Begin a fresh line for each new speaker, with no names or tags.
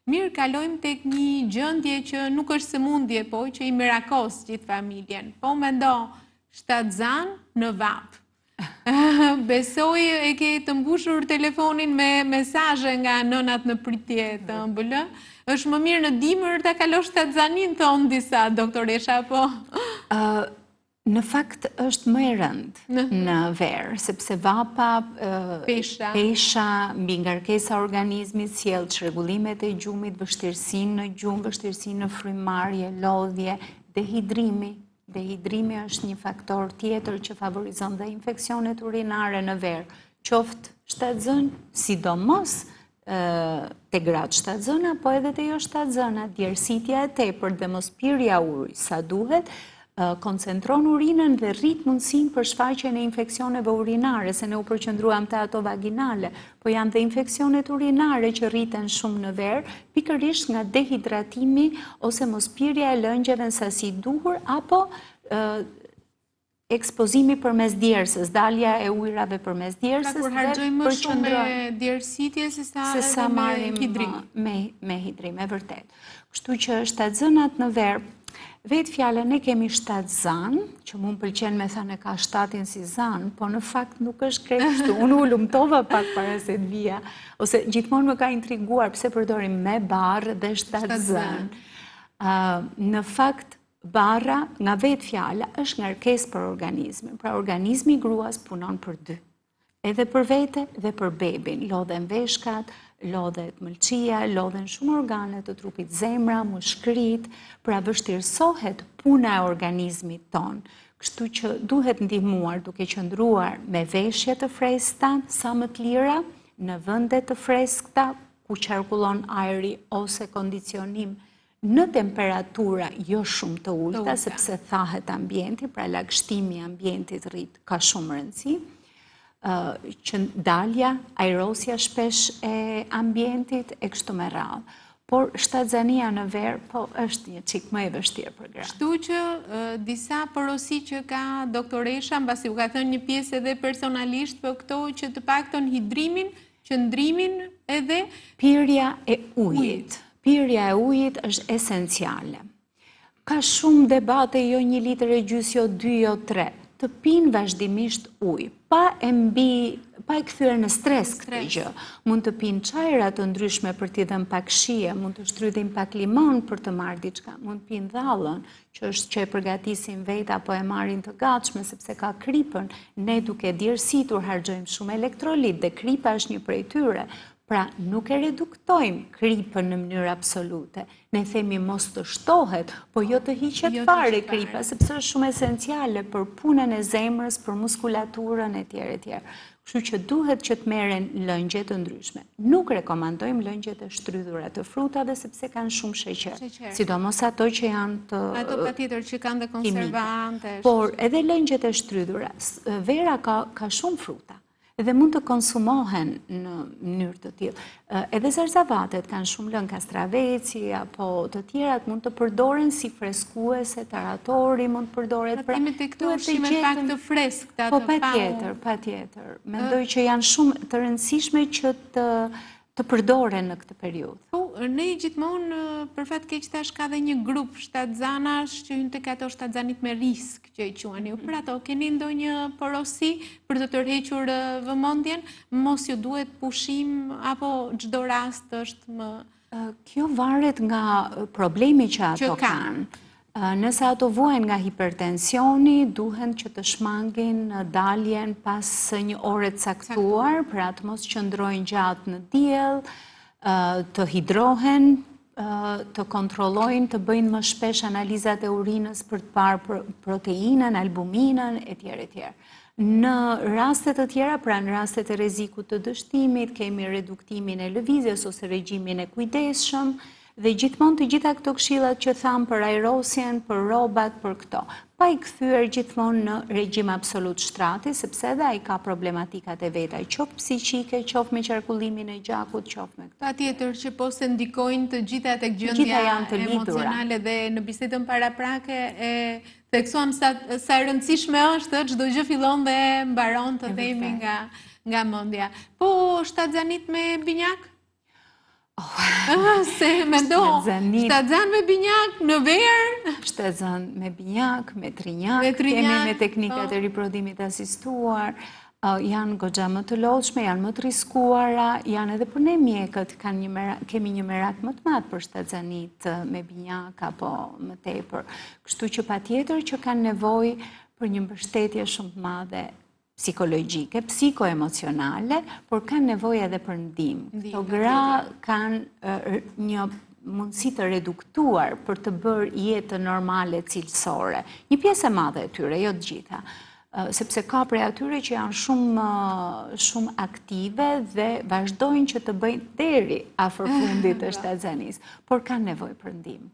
Mirë, kalojmë tek një gjendje që nuk është sëmundje, po që i mirakos gjithë familjen. Po mendo, shtatzan në vap. Besoj e ke të mbushur telefonin me mesazhe nga nënat në pritje të ëmbël. Është më mirë në dimër ta kalosh shtatzanin, thonë disa doktoresha, po.
Në fakt është më e rëndë në verë, sepse vapa, pesha, mbi ngarkesa organizmit, sjell çrregullimet e gjumit, vështirësinë në gjumë, vështirësinë në frymarrje, lodhje, dehidrimi. Dehidrimi është një faktor tjetër që favorizon dhe infeksionet urinare në verë, qoftë shtatzën, sidomos te gratë shtatzëna, po edhe te jo shtatzëna, djersitja e tepërt dhe mos pirja ujë sa duhet, koncentron urinën dhe rrit mundësinë për shfaqjen e infeksioneve urinare, se ne u përqendruam te ato vaginale, po janë dhe infeksionet urinare që rriten shumë në verë, pikërisht nga dehidratimi ose mospirja e lëngjeve në sasi duhur, apo ekspozimi përmes djersës, dalja e ujrave përmes djersës.
Pra kur harxojmë më shumë me djersitje se sa
marrim me hidrim, e vërtet. Kështu që shtatzënat në verë, vetë fjallën e kemi shtatzan, që mu më pëlqen me thënë e ka shtatin si zan, po në fakt nuk është krejt kështu. Unë u lumtova pak para se të vija, ose gjithmonë më ka intriguar pse përdorim me barë dhe shtatzan. Në fakt, barra nga vetë fjalla është ngarkesë për organizmin. Pra organizmi i gruas punon për dy. Edhe për vete dhe për bebin. Lodhen veshkat, lodhet mëlçia, lodhen shumë organe të trupit, zemra, mushkërit, pra vështirësohet puna e organizmit ton. Kështu që duhet ndihmuar duke qëndruar me veshje të freskëta, sa më të lira, në vende të freskëta, ku qarkullon ajri ose kondicionim në temperatura jo shumë të ulta, sepse thahet ambienti, pra lagështimi i ambientit rrit ka shumë rëndësi, që dalja, aerosja shpesh e ambientit e kështu me radhë. Por shtatzania në verë, po është një çik më e vështirë për gratë.
Kështu që disa porosi që ka doktoresha, mbasi u ka thënë një pjesë edhe personalisht, po këto që të paktën hidrimin, qëndrimin edhe
pirja e ujit. Pirja e ujit është esenciale. Ka shumë debate, jo 1,5 litër, jo 2, jo 3. Të pinë vazhdimisht ujë, pa e kthyer në stres këtë gjë. Mund të pinë çajra të ndryshme për t'i dhënë pak shije, mund të shtrydhin pak limon për të marrë diçka, mund të pinë dhallën, që e përgatisin vetë apo e marrin të gatshme sepse ka kripën. Ne duke djersitur harxojmë shumë elektrolit dhe kripa është një prej tyre. Pra, nuk e reduktojmë kripën në mënyrë absolute. Ne themi mos të shtohet, po jo të hiqet fare kripa, sepse është shumë esenciale për punën e zemrës, për muskulaturën e tjerë. Kështu që duhet që të merren lëngje të ndryshme. Nuk rekomandojmë lëngjet e shtrydhura të frutave sepse kanë shumë sheqer. Sidomos ato që janë të
ato patjetër që kanë dhe konservante.
Por edhe lëngjet e shtrydhura, vera ka shumë fruta. Dhe mund të konsumohen në mënyrë të tillë. Edhe zarzavatet kanë shumë lëng, kastraveci apo të tjerat mund të përdoren si freskuese, taratori mund të përdoret.
Pra të këto ushqime pak të freskëta.
Po patjetër. Mendoj që janë shumë të rëndësishme që të përdoren në këtë periudhë.
Po, ne gjithmonë për fat keq tash ka dhe një grup shtatzanash që hyn tek ato shtatzanit me risk që i quani. Për ato keni ndonjë porosi për të tërhequr vëmendjen, mos ju duhet pushim apo çdo rast është më
Kjo varet nga problemi që ato kanë. Nëse ato vuajnë nga hipertensioni, duhen që të shmangin daljen pas një ore të caktuar, pra të mos qëndrojnë gjatë në diell, të hidrohen, të kontrollojnë, të bëjnë më shpesh analizat e urinës për të parë proteinën, albuminën, etj. Në rastet të tjera, pra në rastet e rrezikut të dështimit, kemi reduktimin e lëvizjes ose regjimin e kujdesshëm, dhe gjithmonë të gjitha këto këshillat që tham për aerosjen, për rrobat, për këto. Pa i kthyer gjithmonë në regjim absolut shtrati, sepse edhe ai ka problematikat e veta, qoftë psiqike, qoftë me qarkullimin e gjakut, qoftë me këto.
Patjetër që po se ndikojnë të gjitha tek gjendja emocionale dhe në bisedën paraprake e theksuam sa e rëndësishme është çdo gjë fillon dhe mbaron të themi nga mendja. Po shtatzanit me binjak? Se mendo, shtatzan me binjak në verë.
Shtatzan me binjak, me trinjak, kemi me teknikat e riprodhimit asistuar, janë goxha më të lodhshme, janë më të riskuara, janë edhe për ne mjekët, kemi një merak më të madh për shtatzanit me binjak apo më tepër. Kështu që patjetër që kanë nevojë për një mbështetje shumë të madhe psikologjike, psikoemocionale, por kanë nevojë edhe për ndihmë. Këto gra kanë një mundësi të reduktuar për të bërë jetë normale cilësore. Një pjesë e madhe e tyre, jo të gjitha. Sepse ka prej atyre që janë shumë aktive dhe vazhdojnë që të bëjnë deri afër fundit të shtatzanisë, por kanë nevojë për ndihmë.